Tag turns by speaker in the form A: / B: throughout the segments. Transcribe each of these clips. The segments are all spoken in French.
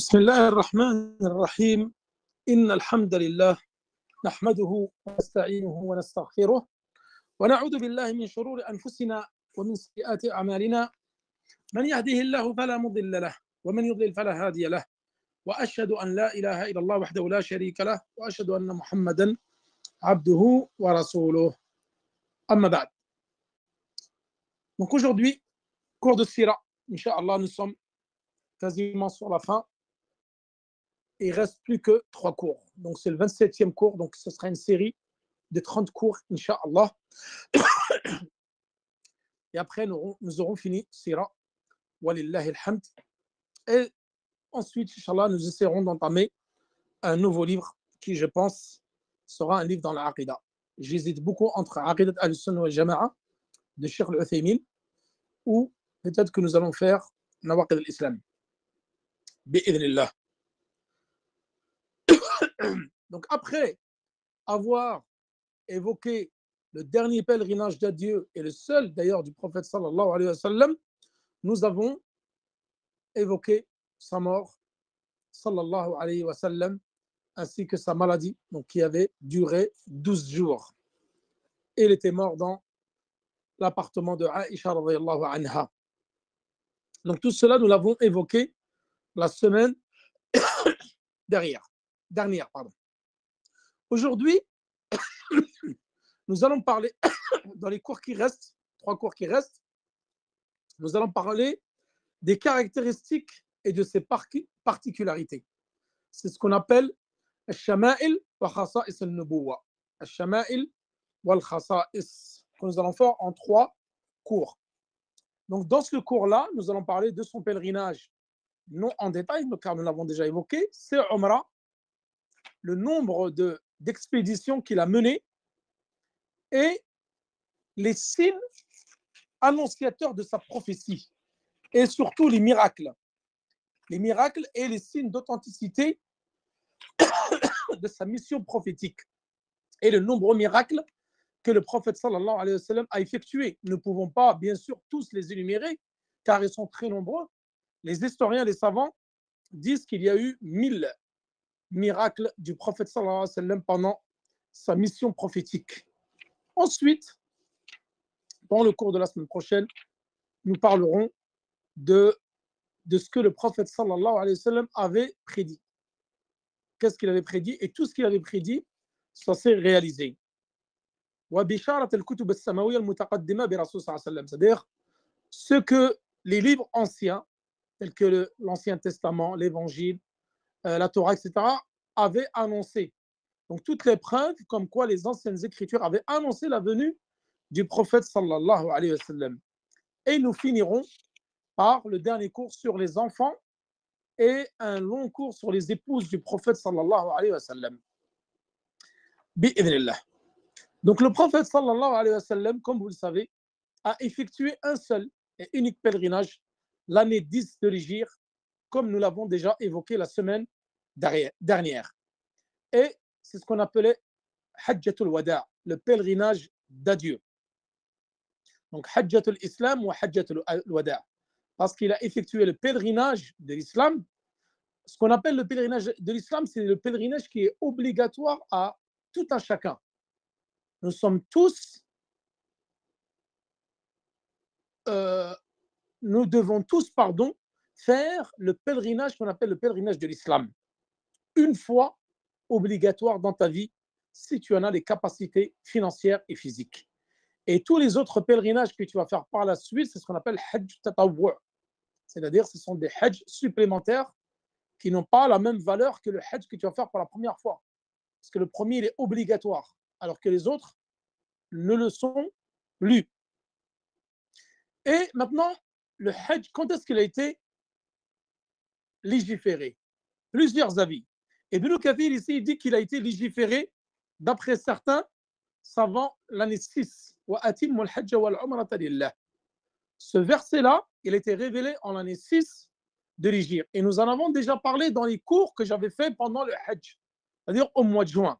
A: بسم الله الرحمن الرحيم إن الحمد لله نحمده ونستعينه ونستغفره ونعوذ بالله من شرور أنفسنا ومن سيئات أعمالنا من يهده الله فلا مضل له ومن يضلل فلا هادي له وأشهد أن لا إله إلا الله وحده لا شريك له وأشهد أن محمدا عبده ورسوله أما بعد. Donc aujourd'hui, cours de Sira, Inch'Allah, nous sommes quasiment sur la fin. Il ne reste plus que 3 cours. Donc, c'est le 27e cours. Donc, ce sera une série de 30 cours, Inch'Allah. Et après, nous aurons fini Sira. Walillahi alhamd. Et ensuite, Inch'Allah, nous essaierons d'entamer un nouveau livre qui, je pense, sera un livre dans la Aqidah. J'hésite beaucoup entre Aqidat al-Sunnah wal Jama'a de Cheikh al-Uthaymin ou peut-être que nous allons faire Nawaqid al-Islam. Bi'idhnillah. Donc, après avoir évoqué le dernier pèlerinage d'adieu et le seul d'ailleurs du prophète sallallahu alayhi wa sallam, nous avons évoqué sa mort sallallahu alayhi wa sallam ainsi que sa maladie donc, qui avait duré 12 jours. Et il était mort dans l'appartement de Aïcha radhiyallahu anha. Donc tout cela, nous l'avons évoqué la semaine dernière. Aujourd'hui, nous allons parler, dans les cours qui restent, 3 cours qui restent, nous allons parler des caractéristiques et de ses particularités. C'est ce qu'on appelle al-shama'il wa khasa'is al-nubuwa. Al-shama'il wa al-khasa'is, que nous allons faire en 3 cours. Donc dans ce cours-là, nous allons parler de son pèlerinage, non en détail, car nous l'avons déjà évoqué, c'est Umrah, le nombre d'expéditions qu'il a menées et les signes annonciateurs de sa prophétie et surtout les miracles et les signes d'authenticité de sa mission prophétique et le nombreux miracles que le prophète sallallahu alayhi wa sallam a effectués. Nous ne pouvons pas bien sûr tous les énumérer car ils sont très nombreux. Les historiens, les savants disent qu'il y a eu 1000 miracles du prophète sallallahu alayhi wa sallam pendant sa mission prophétique. Ensuite, dans le cours de la semaine prochaine, nous parlerons de ce que le prophète sallallahu alayhi wa sallam avait prédit. Qu'est-ce qu'il avait prédit? Et tout ce qu'il avait prédit, ça s'est réalisé. C'est-à-dire ce que les livres anciens, tels que l'Ancien Testament, l'Évangile, la Torah, etc., avaient annoncé. Donc toutes les preuves comme quoi les anciennes écritures avaient annoncé la venue du prophète sallallahu alayhi wa sallam. Et nous finirons par le dernier cours sur les enfants et un long cours sur les épouses du prophète sallallahu alayhi wa sallam. Bi'idhnillah. Donc le prophète sallallahu alayhi wa sallam, comme vous le savez, a effectué un seul et unique pèlerinage l'année 10 de l'Hégire, comme nous l'avons déjà évoqué la semaine dernière. Et c'est ce qu'on appelait Hajjatul Wada', le pèlerinage d'adieu. Donc Hajjatul Islam ou Hajjatul Wada', parce qu'il a effectué le pèlerinage de l'islam. Ce qu'on appelle le pèlerinage de l'islam, c'est le pèlerinage qui est obligatoire à tout un chacun. Nous sommes tous, nous devons tous, faire le pèlerinage qu'on appelle le pèlerinage de l'islam. Une fois obligatoire dans ta vie, si tu en as les capacités financières et physiques. Et tous les autres pèlerinages que tu vas faire par la suite, c'est ce qu'on appelle Hajj Tatawwu'. C'est-à-dire ce sont des Hajj supplémentaires qui n'ont pas la même valeur que le Hajj que tu vas faire pour la première fois. Parce que le premier, il est obligatoire, alors que les autres ne le sont plus. Et maintenant, le Hajj, quand est-ce qu'il a été légiféré? Plusieurs avis. Et Ibn Kathir ici, il dit qu'il a été légiféré, d'après certains savants, l'année 6. Ce verset-là, il a été révélé en l'année 6 de l'Hégire. Et nous en avons déjà parlé dans les cours que j'avais fait pendant le Hajj, c'est-à-dire au mois de juin.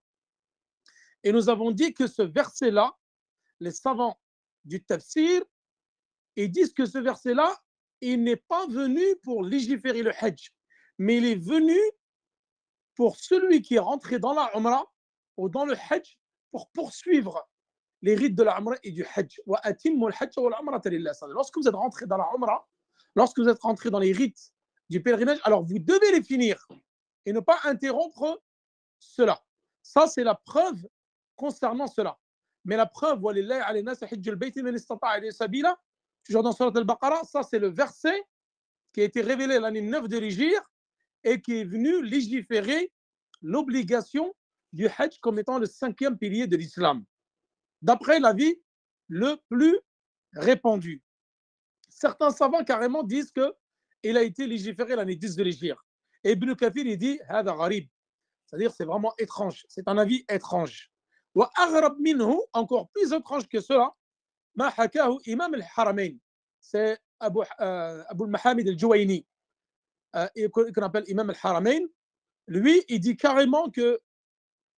A: Et nous avons dit que ce verset-là, les savants du tafsir, ils disent que ce verset-là, il n'est pas venu pour légiférer le Hajj, mais il est venu pour celui qui est rentré dans la Umrah ou dans le Hajj pour poursuivre les rites de la Umrah et du Hajj. Lorsque vous êtes rentré dans la Umrah, lorsque vous êtes rentré dans les rites du pèlerinage, alors vous devez les finir et ne pas interrompre cela. Ça, c'est la preuve concernant cela. Mais la preuve, toujours dans Surat al-Baqarah, ça c'est le verset qui a été révélé l'année 9 de l'Hégire et qui est venu légiférer l'obligation du Hajj comme étant le 5e pilier de l'islam, d'après l'avis le plus répandu. Certains savants carrément disent qu'il a été légiféré l'année 10 de l'Hégire. Et Ibn Kathir, il dit « Hada gharib », c'est-à-dire c'est vraiment étrange, c'est un avis étrange. Wa aghrab minhu, encore plus étrange que cela, ma hakahu imam al-Haramain, c'est Abu al-Mahamid al-Juwayni, qu'on appelle imam al-Haramain. Lui, il dit carrément que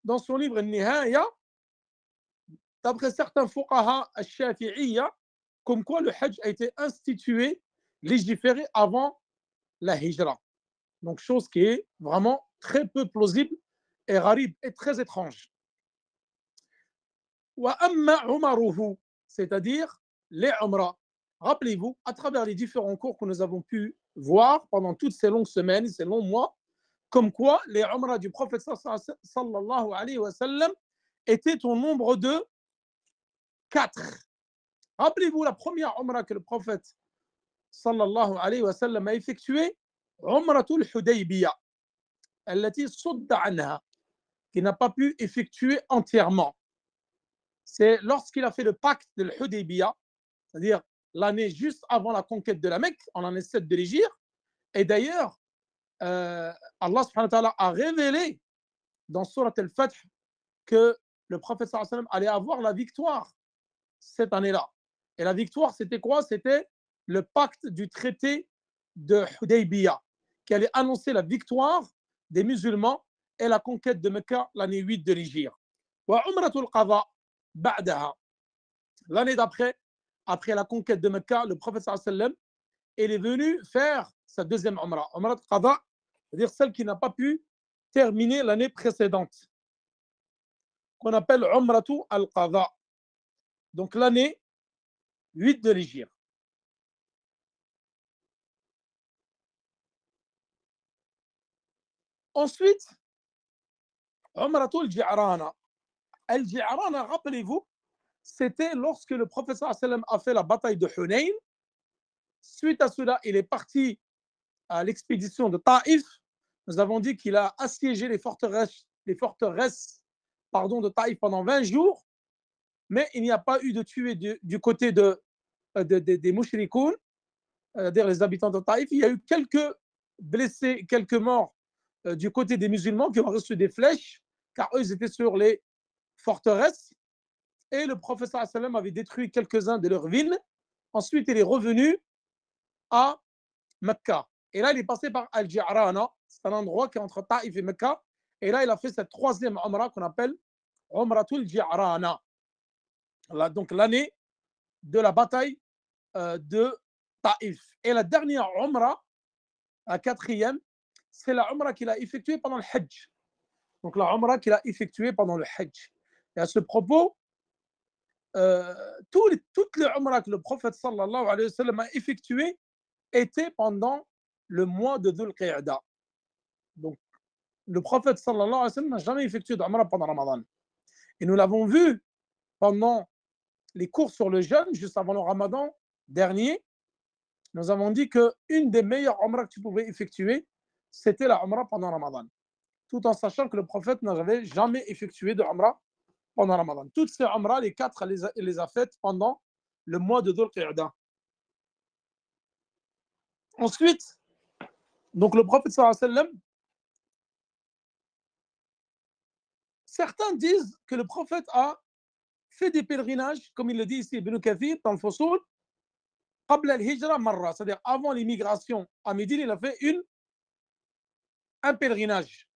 A: dans son livre Al-Nihaya, d'après certains fuqaha al-Shafi'iyya, comme quoi le Hajj a été institué, légiféré avant la Hijra. Donc, chose qui est vraiment très peu plausible et gharib et très étrange. Wa amma umaruhu, c'est-à-dire les umrah. Rappelez-vous, à travers les différents cours que nous avons pu voir pendant toutes ces longues semaines, ces longs mois, comme quoi les umrah du prophète sallallahu alayhi wa sallam étaient au nombre de 4. Rappelez-vous la première umrah que le prophète sallallahu alayhi wa sallam a effectuée, umratul Hudaybiyah, التي صد عنها, qui n'a pas pu effectuer entièrement. C'est lorsqu'il a fait le pacte de l'Hudaybiyah, c'est-à-dire l'année juste avant la conquête de la Mecque, en l'année 7 de l'Hégire. Et d'ailleurs, Allah subhanahu wa ta'ala a révélé dans Surat al-Fath que le prophète sallallahu alayhi wa sallam allait avoir la victoire cette année-là. Et la victoire, c'était quoi? C'était le pacte du traité de Hudaybiyah, qui allait annoncer la victoire des musulmans et la conquête de Mecca l'année 8 de l'Hégire. Wa umratul qadha ba'daha. L'année d'après, après la conquête de Mecca, le prophète sallallahu alayhi wa sallam, il est venu faire sa deuxième umrah, umrat qadha, c'est-à-dire celle qui n'a pas pu terminer l'année précédente, qu'on appelle umratu al-qadha. Donc l'année 8 de l'Hégire. Ensuite, umratu al-Ji'rana. Al-Ji'rana, rappelez-vous, c'était lorsque le prophète sallallahu alayhi wa sallam a fait la bataille de Hunayn. Suite à cela, il est parti à l'expédition de Taïf. Nous avons dit qu'il a assiégé les forteresses de Taïf pendant 20 jours, mais il n'y a pas eu de tués du côté des mushrikoun, c'est-à-dire les habitants de Taïf. Il y a eu quelques blessés, quelques morts du côté des musulmans qui ont reçu des flèches, car eux, ils étaient sur les forteresses. Et le prophète sallallahu alayhi wa sallam avait détruit quelques-uns de leurs villes. Ensuite, il est revenu à Mecca. Et là, il est passé par Al-Ji'rana. C'est un endroit qui est entre Taïf et Mecca. Et là, il a fait cette troisième umrah qu'on appelle Umratul Ji'rana. Donc, l'année de la bataille de Taïf. Et la dernière umrah, la quatrième, c'est la umrah qu'il a effectuée pendant le Hajj. Donc, la umrah qu'il a effectuée pendant le Hajj. Et à ce propos, toutes les umrahs que le prophète sallallahu alayhi wa sallam a effectuées étaient pendant le mois de Dhul Qa'da. Donc, le prophète sallallahu alayhi wa sallam n'a jamais effectué d'umrah pendant Ramadan. Et nous l'avons vu pendant les cours sur le jeûne, juste avant le Ramadan dernier. Nous avons dit qu'une des meilleures umrahs que tu pouvais effectuer, c'était la umrah pendant Ramadan. Tout en sachant que le prophète n'avait jamais effectué de umrah pendant Ramadan. Toutes ces umrahs, les 4, il les a faites pendant le mois de Dhul Qa'da. Ensuite, donc le prophète sallallahu alayhi wa sallam, certains disent que le prophète a fait des pèlerinages, comme il le dit ici Ibn Kathir dans le Fusul, qabla al-hijra marra, c'est-à-dire avant l'immigration à Médine, il a fait un pèlerinage.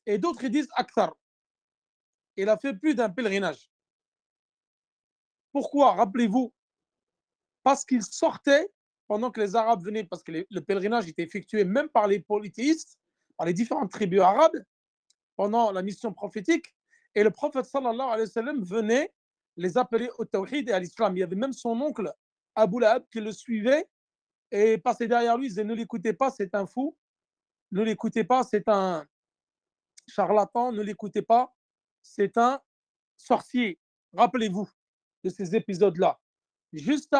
A: Et d'autres ils disent akthar, il a fait plus d'un pèlerinage. Pourquoi? Rappelez-vous, parce qu'il sortait pendant que les Arabes venaient, parce que le pèlerinage était effectué même par les polythéistes, par les différentes tribus arabes pendant la mission prophétique. Et le prophète sallallahu alayhi wa sallam venait les appeler au tawhid et à l'islam. Il y avait même son oncle Abu Lahab qui le suivait et passait derrière lui. Il disait ne l'écoutez pas, c'est un fou. Ne l'écoutez pas, c'est un charlatan. Ne l'écoutez pas, c'est un sorcier. Rappelez-vous de ces épisodes-là. Juste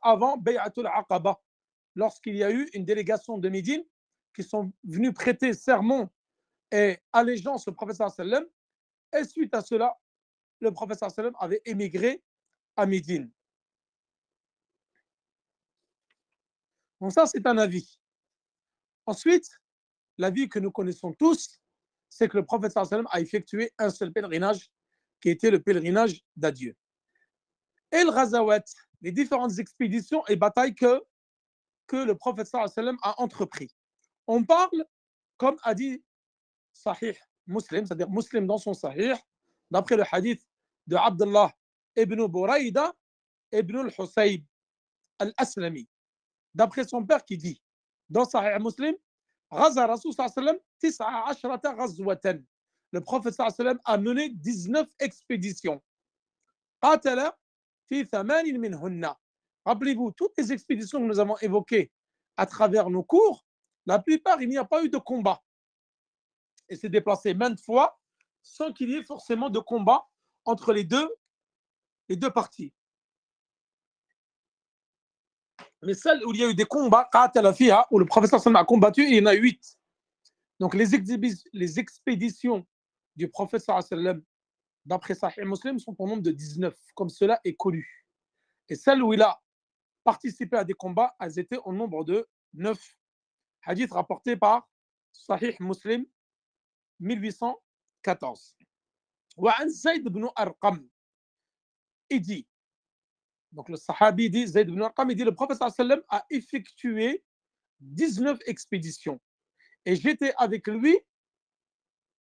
A: avant Bay'atul Aqaba, lorsqu'il y a eu une délégation de Médine qui sont venus prêter serment et allégeance au prophète sallam. Et suite à cela, le prophète sallam avait émigré à Médine. Donc ça, c'est un avis. Ensuite, l'avis que nous connaissons tous, c'est que le prophète sallam a effectué un seul pèlerinage, qui était le pèlerinage d'adieu. Et le Ghazawat, les différentes expéditions et batailles que le prophète sallam a entrepris. On parle, comme a dit Sahih Muslim, c'est-à-dire Muslim dans son Sahih, d'après le hadith de Abdullah ibn Buraïda ibn al-Husayb al-Aslami, d'après son père qui dit, dans Sahih Muslim, Ghaza Rasul sallam 19 ghazwatan. Le prophète sallam a mené 19 expéditions. Qatala fi 8 minhunna. Rappelez-vous, toutes les expéditions que nous avons évoquées à travers nos cours, la plupart, il n'y a pas eu de combat. Et s'est déplacé maintes fois sans qu'il y ait forcément de combat entre les deux parties. Mais celles où il y a eu des combats, où le professeur a combattu, il y en a 8. Donc les expéditions du prophète d'après Sahih Muslim sont au nombre de 19, comme cela est connu. Et celles où il a participé à des combats, elles étaient au nombre de 9. Hadith rapporté par Sahih Muslim 1814. وعن زيد بن أرقم, il dit, donc le sahabi dit, Zayd ibn Arqam, il dit, le prophète sallam a effectué 19 expéditions. Et j'étais avec lui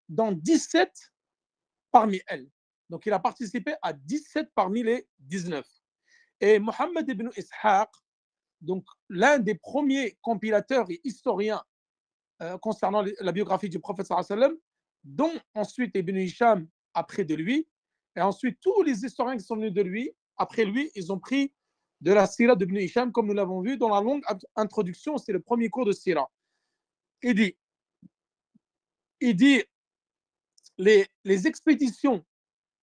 A: dans 17 parmi elles. Donc il a participé à 17 parmi les 19. Et Mohammed ibn Ishaq, donc l'un des premiers compilateurs et historiens concernant la biographie du prophète sallam, dont ensuite Ibn Hisham après de lui, et ensuite tous les historiens qui sont venus de lui, après lui, ils ont pris de la sira d'Ibn Hisham, comme nous l'avons vu dans la longue introduction, c'est le premier cours de sira. Il dit les expéditions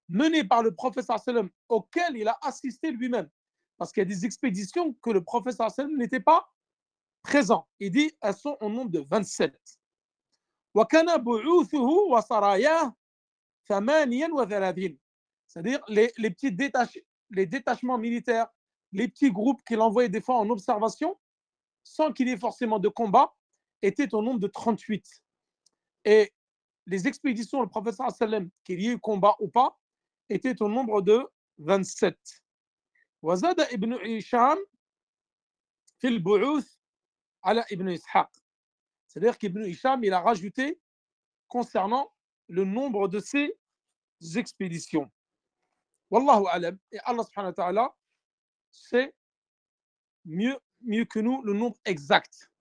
A: menées par le prophète sallam auxquelles il a assisté lui-même, parce qu'il y a des expéditions que le prophète sallam n'était pas présent. Il dit elles sont au nombre de 27. وكان بعوثه وسراياه 38. C'est-à-dire les petits détachements militaires, les petits groupes qu'il envoyait des fois en observation, sans qu'il y ait forcément de combat, étaient au nombre de 38. Et les expéditions, le prophète sallam, qu'il y ait eu combat ou pas, étaient au nombre de 27. وزاد ابن هشام في البعوث على ابن إسحاق. C'est-à-dire qu'Ibn Hisham, il a rajouté concernant le nombre de ces expéditions. Wallahu alam. Et Allah subhanahu wa ta'ala sait mieux que nous le nombre exact.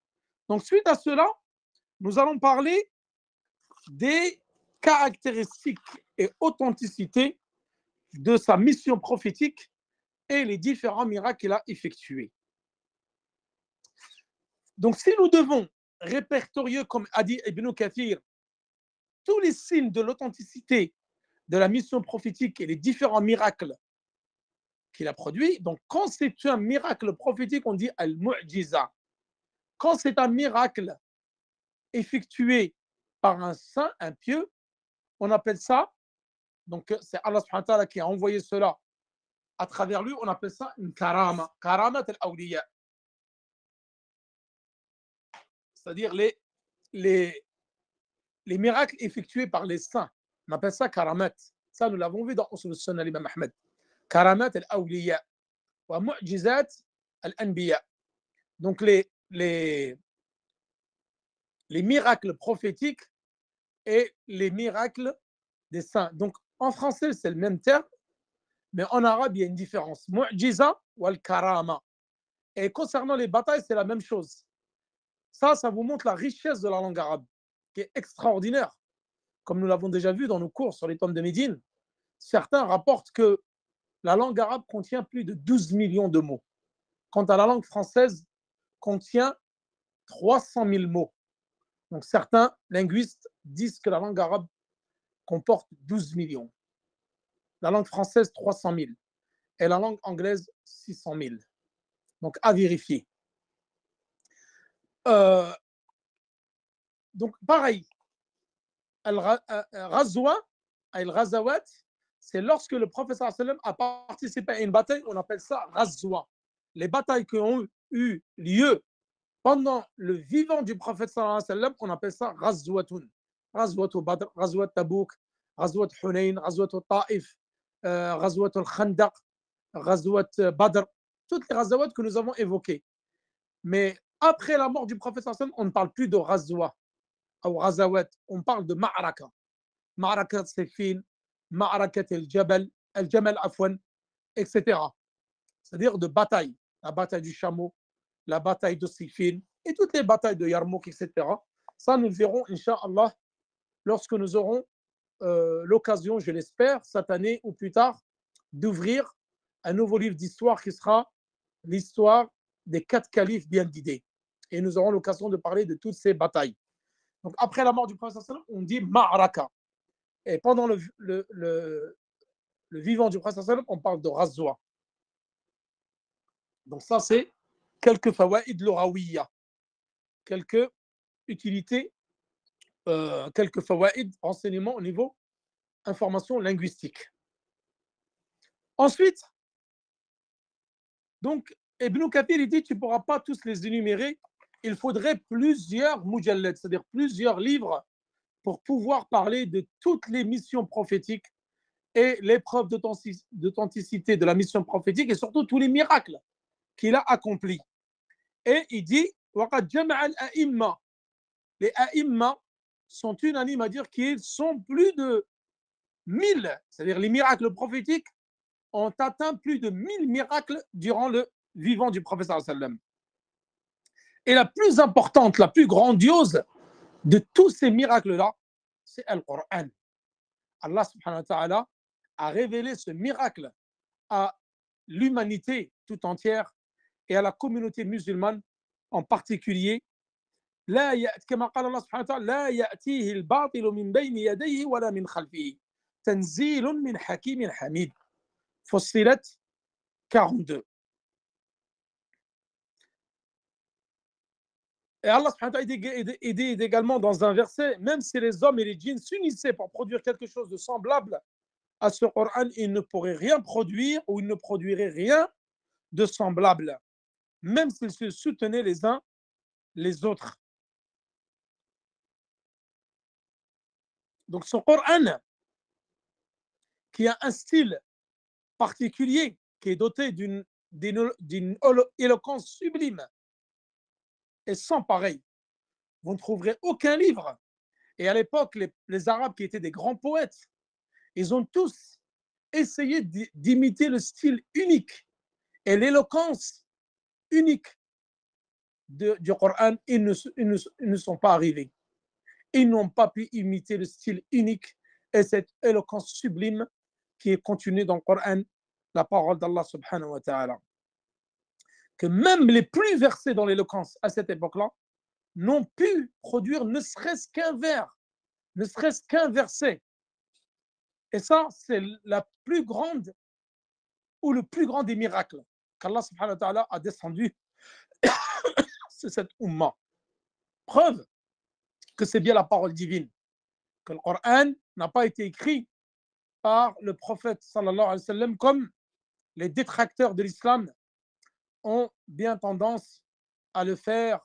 A: Donc, suite à cela, nous allons parler des caractéristiques et authenticités de sa mission prophétique et les différents miracles qu'il a effectués. Donc, si nous devons répertorier, comme a dit Ibn Kathir, tous les signes de l'authenticité de la mission prophétique et les différents miracles qu'il a produits, donc quand c'est un miracle prophétique, on dit al-mu'jiza. Quand c'est un miracle effectué par un saint, un pieux, on appelle ça, donc c'est Allah subhanahu wa ta'ala qui a envoyé cela à travers lui, on appelle ça une karama, karamat al-awliya. C'est-à-dire les miracles effectués par les saints. On appelle ça karamat. Ça, nous l'avons vu dans Usul al-Sunnah l'imam Ahmed. Karamat al-awliya wa mu'jizat al-anbiya. Donc les miracles prophétiques et les miracles des saints. Donc en français, c'est le même terme, mais en arabe, il y a une différence. Mu'jiza wal karama. Et concernant les batailles, c'est la même chose. Ça vous montre la richesse de la langue arabe. qui est extraordinaire. Comme nous l'avons déjà vu dans nos cours sur les tomes de Médine, certains rapportent que la langue arabe contient plus de 12 millions de mots. Quant à la langue française, contient 300 000 mots. Donc certains linguistes disent que la langue arabe comporte 12 millions. La langue française, 300 000. Et la langue anglaise, 600 000. Donc à vérifier. Donc pareil, Al-Ghazwa, Al-Ghazawat, c'est lorsque le prophète a participé à une bataille, on appelle ça Ghazwa. Les batailles qui ont eu lieu pendant le vivant du prophète, on appelle ça Ghazwatun. Ghazwat Badr, Ghazwat Tabouk, Ghazwat Hunayn, Ghazwat Taif, Ghazwat al-Khandaq, Ghazwat Badr, toutes les Ghazawat que nous avons évoquées. Mais après la mort du prophète, on ne parle plus de Ghazwa ou Ghazawat, on parle de Ma'araka. Ma'arakat Siffin, Ma'arakat al-Jamal Afwan, etc. C'est-à-dire de bataille. La bataille du chameau, la bataille de Siffin et toutes les batailles de Yarmouk, etc. Ça, nous le verrons, Inch'Allah, lorsque nous aurons l'occasion, je l'espère, cette année ou plus tard, d'ouvrir un nouveau livre d'histoire qui sera l'histoire des 4 califes bien guidés. Et nous aurons l'occasion de parler de toutes ces batailles. Donc, après la mort du prophète, on dit Ma'araka. Et pendant le vivant du prophète, on parle de Ghazwa. Donc, ça, c'est quelques fawaïd l'orawiya, quelques utilités, quelques fawaïd, renseignements au niveau information linguistique. Ensuite, donc, Ibn Kathir, il dit, tu ne pourras pas tous les énumérer, il faudrait plusieurs mujallad, c'est-à-dire plusieurs livres pour pouvoir parler de toutes les missions prophétiques et les preuves d'authenticité de la mission prophétique et surtout tous les miracles qu'il a accomplis. Et il dit, les a'imma sont unanimes à dire qu'ils sont plus de 1000, c'est-à-dire les miracles prophétiques ont atteint plus de 1000 miracles durant le vivant du prophète sallam. Et la plus importante, la plus grandiose de tous ces miracles-là, c'est Al-Qur'an. Allah subhanahu wa ta'ala a révélé ce miracle à l'humanité tout entière et à la communauté musulmane en particulier. كما قال الله سبحانه وتعالى لا يأتيه الباطل من بين يديه ولا من خلفه تنزيل من حكيم حميد. Fussilat 42. Et Allah dit également dans un verset, même si les hommes et les djinns s'unissaient pour produire quelque chose de semblable à ce Coran, ils ne pourraient rien produire ou ils ne produiraient rien de semblable, même s'ils se soutenaient les uns les autres. Donc ce Coran, qui a un style particulier, qui est doté d'une éloquence sublime et sans pareil, vous ne trouverez aucun livre. Et à l'époque, les Arabes qui étaient des grands poètes, ils ont tous essayé d'imiter le style unique et l'éloquence unique du Coran. Ils ne sont pas arrivés. Ils n'ont pas pu imiter le style unique et cette éloquence sublime qui est contenue dans le Coran, la parole d'Allah subhanahu wa ta'ala. Que même les plus versés dans l'éloquence à cette époque-là n'ont pu produire ne serait-ce qu'un vers, ne serait-ce qu'un verset. Et ça, c'est la plus grande ou le plus grand des miracles qu'Allah subhanahu wa ta'ala a descendu sur cette umma. Preuve que c'est bien la parole divine, que le Coran n'a pas été écrit par le prophète sallallahu alayhi wa sallam comme les détracteurs de l'islam ont bien tendance à le faire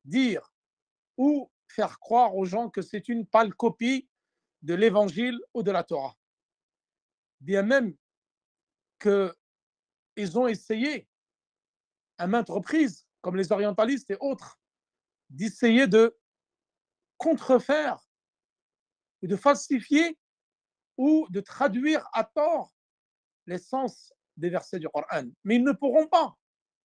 A: dire ou faire croire aux gens que c'est une pâle copie de l'évangile ou de la Torah. Bien même qu'ils ont essayé à maintes reprises, comme les orientalistes et autres, d'essayer de contrefaire, de falsifier ou de traduire à tort l'essence des versets du Coran. Mais ils ne pourront pas,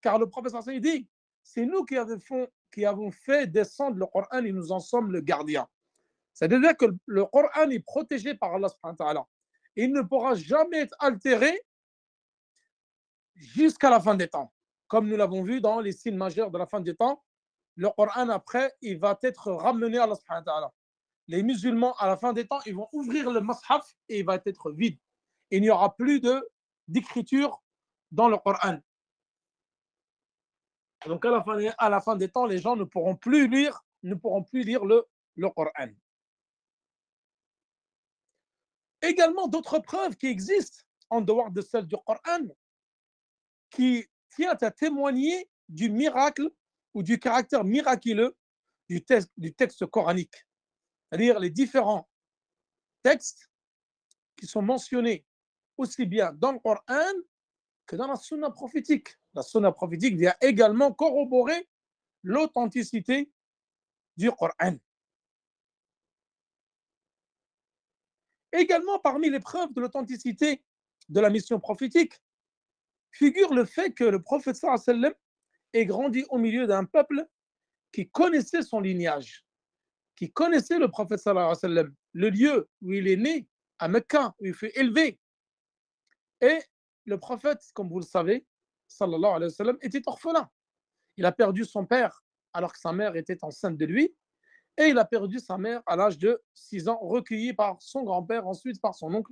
A: car le prophète dit, c'est nous qui avons fait descendre le Coran et nous en sommes le gardien. C'est-à-dire que le Coran est protégé par Allah subhanahu wa ta'ala. Il ne pourra jamais être altéré jusqu'à la fin des temps. Comme nous l'avons vu dans les signes majeurs de la fin des temps, le Coran après, il va être ramené à Allah subhanahu wa ta'ala. Les musulmans, à la fin des temps, ils vont ouvrir le Mashaf et il va être vide. Il n'y aura plus d'écriture dans le Coran. Donc à la fin des temps, les gens ne pourront plus lire le Coran. Également d'autres preuves qui existent en dehors de celles du Coran qui tiennent à témoigner du miracle ou du caractère miraculeux du texte coranique. C'est-à-dire les différents textes qui sont mentionnés aussi bien dans le Coran que dans la sunna prophétique. La sunna prophétique vient également corroborer l'authenticité du Coran. Également, parmi les preuves de l'authenticité de la mission prophétique, figure le fait que le prophète sallallahu alayhi wa sallam ait grandi au milieu d'un peuple qui connaissait son lignage, qui connaissait le prophète sallallahu alayhi wa sallam, le lieu où il est né, à Mecca, où il fut élevé. Et le prophète, comme vous le savez, sallallahu alayhi wa sallam, était orphelin. Il a perdu son père alors que sa mère était enceinte de lui. Et il a perdu sa mère à l'âge de 6 ans, recueilli par son grand-père, ensuite par son oncle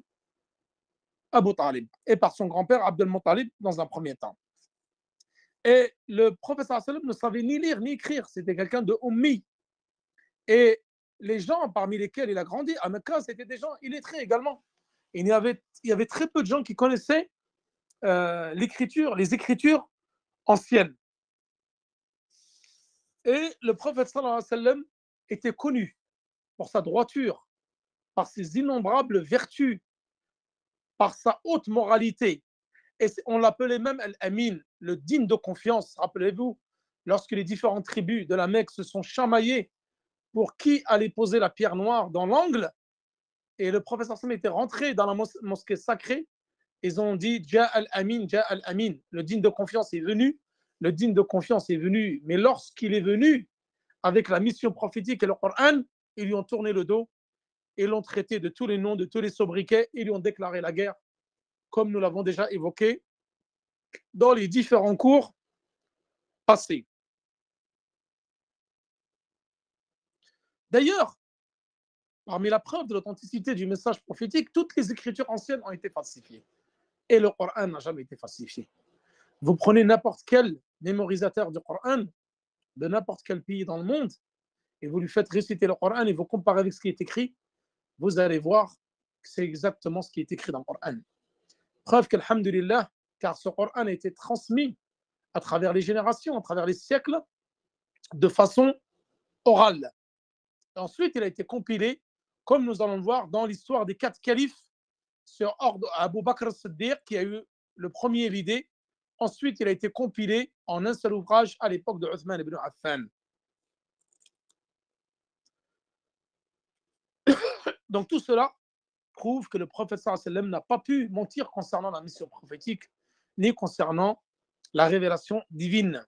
A: Abu Talib, et par son grand-père Abdel Muttalib dans un premier temps. Et le prophète sallam ne savait ni lire ni écrire, c'était quelqu'un de ummi. Et les gens parmi lesquels il a grandi à Mecca, c'était des gens illettrés également. Il y avait très peu de gens qui connaissaient les écritures anciennes. Et le prophète sallallahu alayhi wa sallam était connu pour sa droiture, par ses innombrables vertus, par sa haute moralité. Et on l'appelait même Al-Amin, le digne de confiance. Rappelez-vous, lorsque les différentes tribus de la Mecque se sont chamaillées pour qui allait poser la pierre noire dans l'angle, et le prophète sallam était rentré dans la mosquée sacrée, ils ont dit Ja al-Amin, Ja al-Amin, le digne de confiance est venu, le digne de confiance est venu. Mais lorsqu'il est venu avec la mission prophétique et le Coran, ils lui ont tourné le dos et l'ont traité de tous les noms, de tous les sobriquets, et lui ont déclaré la guerre, comme nous l'avons déjà évoqué dans les différents cours passés. D'ailleurs, parmi la preuve de l'authenticité du message prophétique, toutes les écritures anciennes ont été falsifiées. Et le Coran n'a jamais été falsifié. Vous prenez n'importe quel mémorisateur du Coran, de n'importe quel pays dans le monde, et vous lui faites réciter le Coran et vous comparez avec ce qui est écrit, vous allez voir que c'est exactement ce qui est écrit dans le Coran. Preuve qu'alhamdulillah, car ce Coran a été transmis à travers les générations, à travers les siècles, de façon orale. Ensuite, il a été compilé, comme nous allons le voir, dans l'histoire des 4 califes, sur ordre d'Abu Bakr as-Siddiq, qui a eu le premier l'idée. Ensuite, il a été compilé en un seul ouvrage à l'époque de Uthman ibn Affan. Donc tout cela prouve que le prophète sallallahu alayhi wa sallam n'a pas pu mentir concernant la mission prophétique, ni concernant la révélation divine.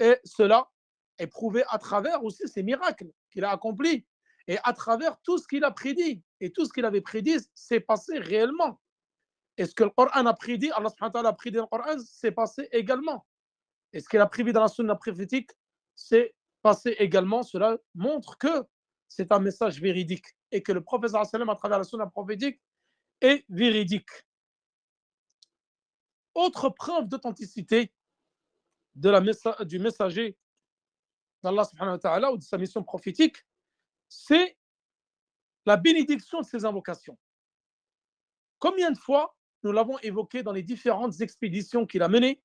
A: Et cela est prouvé à travers aussi ces miracles qu'il a accomplis et à travers tout ce qu'il a prédit. Et tout ce qu'il avait prédit s'est passé réellement. Et ce que le Coran a prédit, Allah subhanahu wa ta'ala a prédit dans le Coran, s'est passé également. Et ce qu'il a prévu dans la sunna prophétique, s'est passé également. Cela montre que c'est un message véridique et que le prophète sallallahu alayhi wa sallam, à travers la sunna prophétique, est véridique. Autre preuve d'authenticité du messager d'Allah subhanahu wa ta'ala ou de sa mission prophétique, c'est la bénédiction de ses invocations. Combien de fois nous l'avons évoqué dans les différentes expéditions qu'il a menées,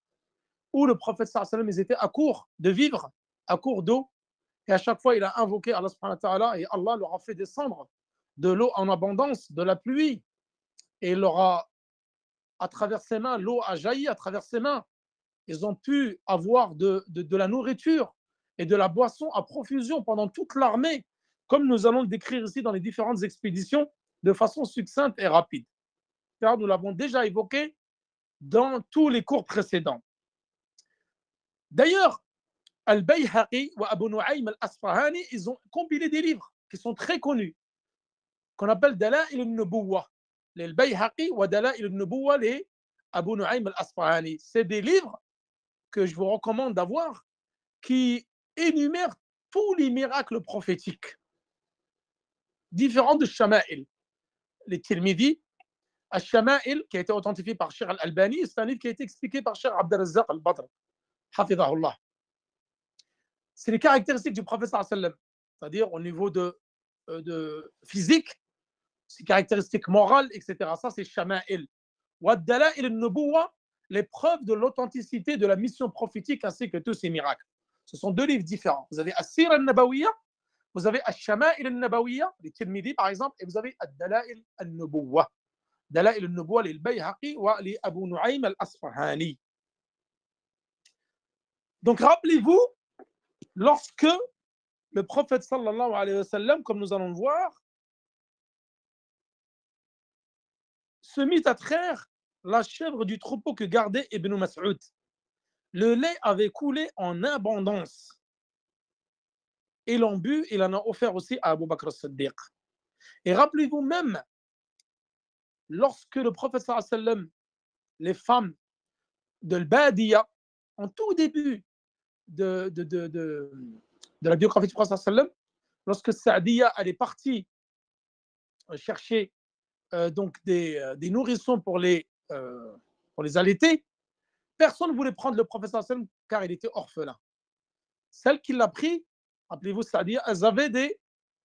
A: où le prophète sallallahu alayhi wa sallam était à court de vivres, à court d'eau, et à chaque fois il a invoqué Allah subhanahu wa ta'ala et Allah leur a fait descendre de l'eau en abondance, de la pluie, et il leur a, à travers ses mains, l'eau a jailli à travers ses mains. Ils ont pu avoir de la nourriture et de la boisson à profusion pendant toute l'armée, comme nous allons le décrire ici dans les différentes expéditions, de façon succincte et rapide. Car nous l'avons déjà évoqué dans tous les cours précédents. D'ailleurs, Al-Bayhaqi ou Abu Nu'aym al-Asfahani, ils ont compilé des livres qui sont très connus, qu'on appelle Dala'il al-Nubuwwa, les Bayhaqi ou Dala'il al-Nubuwwa, les Abu Nu'aym al-Asfahani. C'est des livres que je vous recommande d'avoir qui énumèrent tous les miracles prophétiques, différents de Shama'il. Les Tirmidhi, Al-Shama'il, qui a été authentifié par Cheikh Al-Albani, c'est un livre qui a été expliqué par Cheikh Abd al-Razzaq al-Badr, hafidhahullah. C'est les caractéristiques du prophète sallallahu alayhi wa sallam, c'est-à-dire au niveau de physique, ses caractéristiques morales, etc. Ça, c'est Shama'il. Wa Dala'il al-Nubuwwa, les preuves de l'authenticité de la mission prophétique ainsi que tous ces miracles. Ce sont deux livres différents. Vous avez As-Sira al-Nabawiyya, vous avez Al-Shama'il al-Nabawiyya, les Tirmidhi par exemple, et vous avez Ad-Dala'il al-Nubuwwa. Dala'il al-Nubuwwa, les Bayhaqi ou les Abu Nu'aym al-Asfahani. Donc rappelez-vous, lorsque le prophète sallallahu alayhi wa sallam, comme nous allons le voir, se mit à traire la chèvre du troupeau que gardait Ibn Mas'ud. Le lait avait coulé en abondance. Il en but, il en a offert aussi à Abu Bakr as-Siddiq. Et rappelez-vous même, lorsque le prophète sallallahu alayhi wa sallam, les femmes de l'Badiya, en tout début de la biographie du prophète sallallahu alayhi wa sallam, lorsque Sa'diya elle est partie chercher donc des nourrissons pour les allaiter, personne ne voulait prendre le prophète sallallahu alayhi wa sallam car il était orphelin. Celle qui l'a pris, rappelez-vous Sa'diya, elles avaient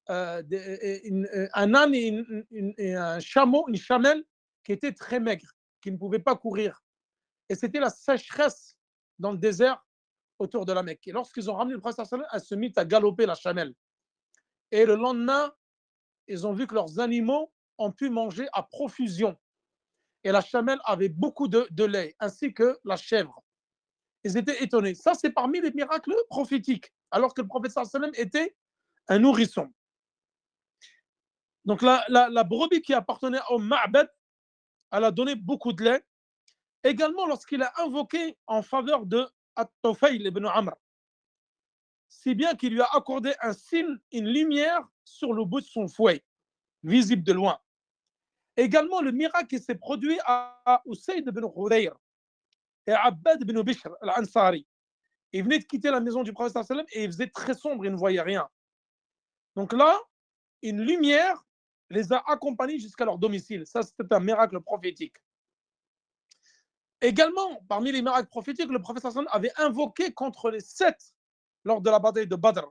A: un âne et un chameau, une chamelle qui était très maigre, qui ne pouvait pas courir. Et c'était la sécheresse dans le désert autour de la Mecque. Et lorsqu'ils ont ramené le prophète sallallahu alayhi wa sallam, elle se mit à galoper la chamelle. Et le lendemain, ils ont vu que leurs animaux ont pu manger à profusion. Et la chamelle avait beaucoup de lait, ainsi que la chèvre. Ils étaient étonnés. Ça, c'est parmi les miracles prophétiques, alors que le prophète sallallahu alayhi wa sallam était un nourrisson. Donc la brebis qui appartenait au Ma'bad, elle a donné beaucoup de lait. Également, lorsqu'il a invoqué en faveur de At-Tufayl ibn Amr, si bien qu'il lui a accordé un signe, une lumière sur le bout de son fouet, visible de loin. Également, le miracle qui s'est produit à Usayd ibn Khudayr et Abbad ibn Bishr al-Ansari. Ils venaient de quitter la maison du prophète sallallahu alayhi wa sallam et il faisait très sombre, ils ne voyaient rien. Donc là, une lumière les a accompagnés jusqu'à leur domicile. Ça, c'était un miracle prophétique. Également, parmi les miracles prophétiques, le prophète sallallahu alayhi wa sallam avait invoqué contre les 7 lors de la bataille de Badr.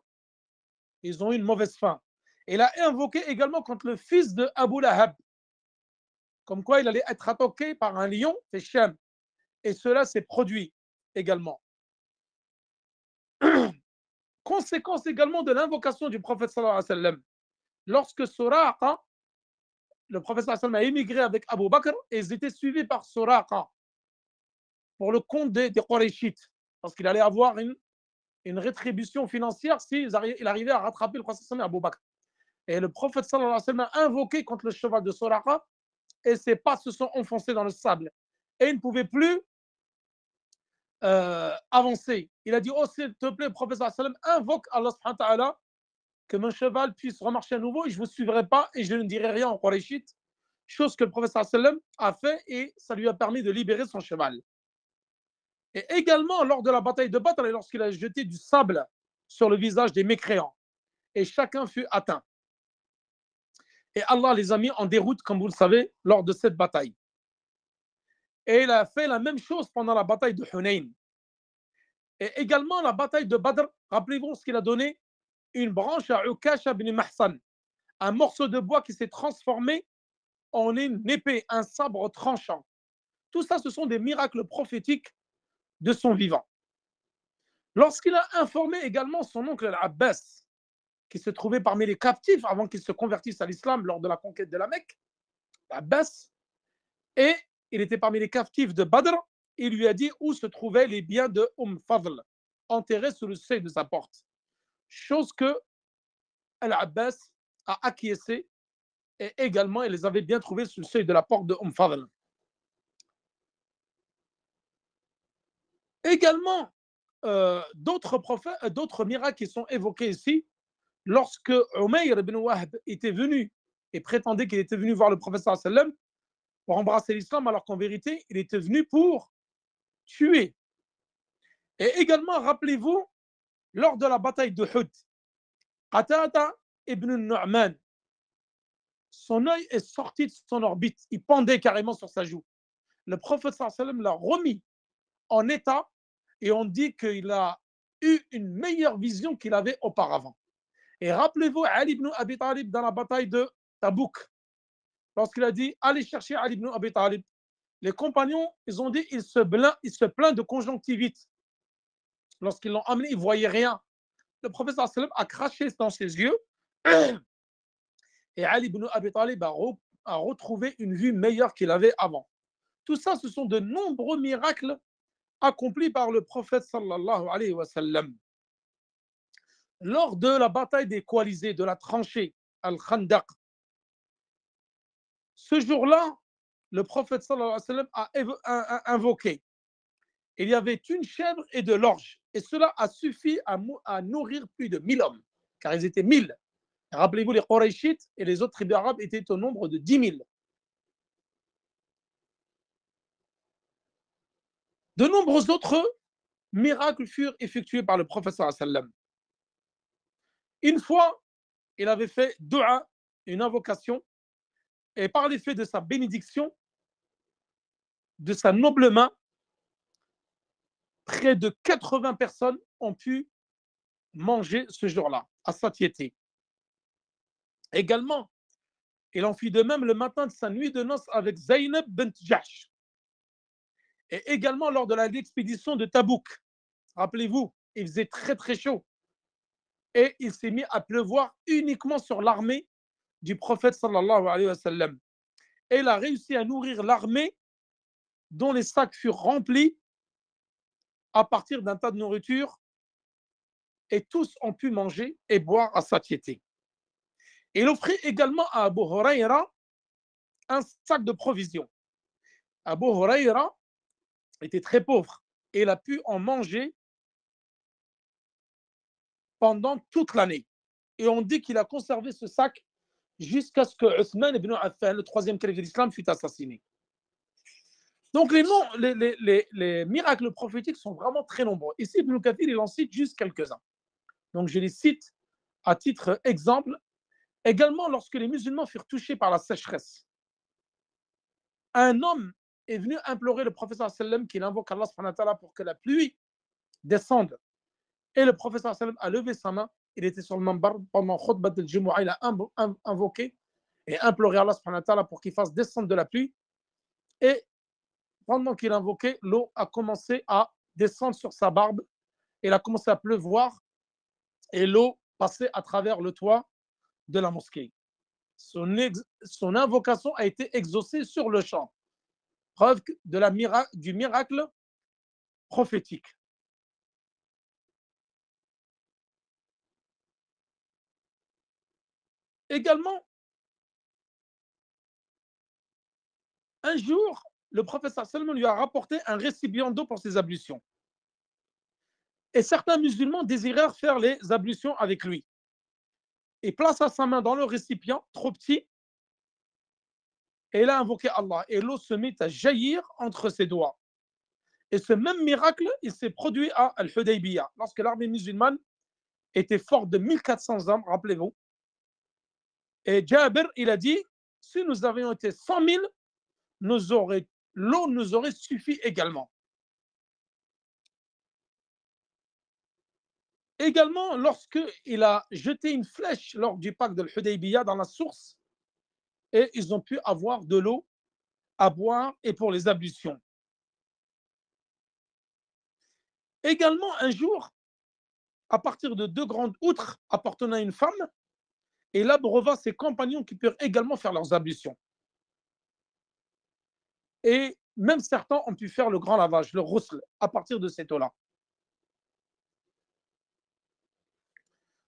A: Ils ont eu une mauvaise fin. Il a invoqué également contre le fils de Abu Lahab, comme quoi il allait être attaqué par un lion, c'est Shem. Et cela s'est produit également. Conséquence également de l'invocation du prophète sallallahu alayhi wa sallam. Lorsque Suraqa, le prophète sallallahu alayhi wa sallam a émigré avec Abu Bakr, et ils étaient suivis par Suraqa pour le compte des Qurayshites, parce qu'il allait avoir une rétribution financière s'il arrivait à rattraper le prophète sallallahu alayhi wa sallam et Abu Bakr. Et le prophète sallallahu alayhi wa sallam a invoqué contre le cheval de Suraqa, et ses pas se sont enfoncés dans le sable. Et il ne pouvait plus avancer. Il a dit, oh s'il te plaît, prophète sallallahu alayhi wa sallam, invoque Allah subhanahu wa ta'ala que mon cheval puisse remarcher à nouveau et je ne vous suivrai pas et je ne dirai rien en Qurayshites. Chose que le prophète sallallahu alayhi wa sallam a fait et ça lui a permis de libérer son cheval. Et également lors de la bataille de Badr, lorsqu'il a jeté du sable sur le visage des mécréants et chacun fut atteint. Et Allah les a mis en déroute, comme vous le savez, lors de cette bataille. Et il a fait la même chose pendant la bataille de Hunayn. Et également la bataille de Badr, rappelez-vous ce qu'il a donné, une branche à Ukash ibn Mahsan, un morceau de bois qui s'est transformé en une épée, un sabre tranchant. Tout ça, ce sont des miracles prophétiques de son vivant. Lorsqu'il a informé également son oncle Al-Abbas, qui se trouvait parmi les captifs avant qu'il se convertisse à l'islam lors de la conquête de la Mecque, Abbas, et il était parmi les captifs de Badr, il lui a dit où se trouvaient les biens de Fadl, enterrés sous le seuil de sa porte. Chose que Al-Abbas a acquiescé et également il les avait bien trouvés sous le seuil de la porte de Fadl. Également, d'autres miracles qui sont évoqués ici, lorsque Umayr ibn Wahb était venu et prétendait qu'il était venu voir le prophète sallallahu alayhi wa sallam pour embrasser l'islam, alors qu'en vérité, il était venu pour tuer. Et également, rappelez-vous, lors de la bataille de Hud, Qatada ibn Nu'man, son œil est sorti de son orbite, il pendait carrément sur sa joue. Le prophète sallallahu alayhi wa sallam l'a remis en état et on dit qu'il a eu une meilleure vision qu'il avait auparavant. Et rappelez-vous Ali ibn Abi Talib dans la bataille de Tabouk, lorsqu'il a dit allez chercher Ali ibn Abi Talib. Les compagnons, ils ont dit il se plaint de conjonctivite. Lorsqu'ils l'ont amené, ils ne voyaient rien. Le prophète sallallahu alayhi wa sallam a craché dans ses yeux et Ali ibn Abi Talib a retrouvé une vue meilleure qu'il avait avant. Tout ça, ce sont de nombreux miracles accomplis par le prophète sallallahu alayhi wa sallam. Lors de la bataille des coalisés, de la tranchée, Al-Khandaq, ce jour-là, le prophète sallallahu alayhi wa sallam a invoqué. Il y avait une chèvre et de l'orge. Et cela a suffi à nourrir plus de 1000 hommes, car ils étaient 1000. Rappelez-vous, les Qurayshites et les autres tribus arabes étaient au nombre de 10 000. De nombreux autres miracles furent effectués par le prophète sallallahu alayhi wa sallam. Une fois, il avait fait dua, une invocation, et par l'effet de sa bénédiction, de sa noble main, près de 80 personnes ont pu manger ce jour-là, à satiété. Également, il en fit de même le matin de sa nuit de noces avec Zaynab bint Jahsh. Et également lors de l'expédition de Tabouk. Rappelez-vous, il faisait très très chaud. Et il s'est mis à pleuvoir uniquement sur l'armée du prophète sallallahu alayhi wa sallam. Et il a réussi à nourrir l'armée dont les sacs furent remplis à partir d'un tas de nourriture et tous ont pu manger et boire à satiété. Il offrit également à Abu Huraira un sac de provisions. Abu Huraira était très pauvre et il a pu en manger pendant toute l'année. Et on dit qu'il a conservé ce sac jusqu'à ce que Uthman ibn Affan, le troisième calife de l'islam, fut assassiné. Donc les miracles prophétiques sont vraiment très nombreux. Ici, Ibn Kathir, il en cite juste quelques-uns. Donc je les cite à titre exemple. Également, lorsque les musulmans furent touchés par la sécheresse, un homme est venu implorer le prophète sallam qu'il invoque Allah subhanahu wa ta'ala pour que la pluie descende. Et le prophète sallam a levé sa main. Il était sur le mambar pendant khutbat al-Jumu'ah. Il a invoqué et imploré Allah subhanahu wa ta'ala pour qu'il fasse descendre de la pluie. Et pendant qu'il invoquait, l'eau a commencé à descendre sur sa barbe. Il a commencé à pleuvoir et l'eau passait à travers le toit de la mosquée. Son invocation a été exaucée sur le champ. Preuve du miracle prophétique. Également, un jour, le prophète sallam lui a rapporté un récipient d'eau pour ses ablutions. Et certains musulmans désirèrent faire les ablutions avec lui. Il plaça sa main dans le récipient, trop petit, et il a invoqué Allah. Et l'eau se mit à jaillir entre ses doigts. Et ce même miracle, il s'est produit à Al-Hudaybiyah, lorsque l'armée musulmane était forte de 1400 hommes, rappelez-vous. Et Jabir, il a dit, si nous avions été 100 000, l'eau nous aurait suffi également. Également, lorsqu'il a jeté une flèche lors du pacte de l'Hudaybiyah dans la source, et ils ont pu avoir de l'eau à boire et pour les ablutions. Également, un jour, à partir de 2 grandes outres appartenant à une femme, et là abreuva ses compagnons qui purent également faire leurs ablutions. Et même certains ont pu faire le grand lavage, le ghusl, à partir de cette eau-là.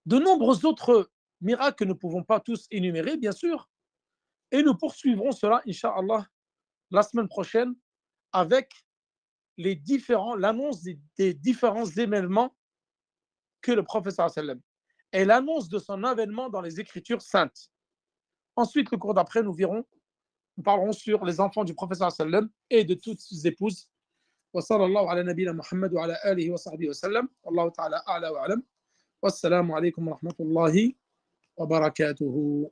A: De nombreux autres miracles que nous ne pouvons pas tous énumérer, bien sûr, et nous poursuivrons cela, Inch'Allah, la semaine prochaine, avec l'annonce des différents événements que le prophète sallam et l'annonce de son avènement dans les Écritures saintes. Ensuite, le cours d'après, nous parlerons sur les enfants du prophète sallam et de toutes ses épouses. وصلى الله على نبينا محمد وعلى آله وصحبه وسلم والله تعالى أعلى وأعلم والسلام عليكم ورحمة الله وبركاته.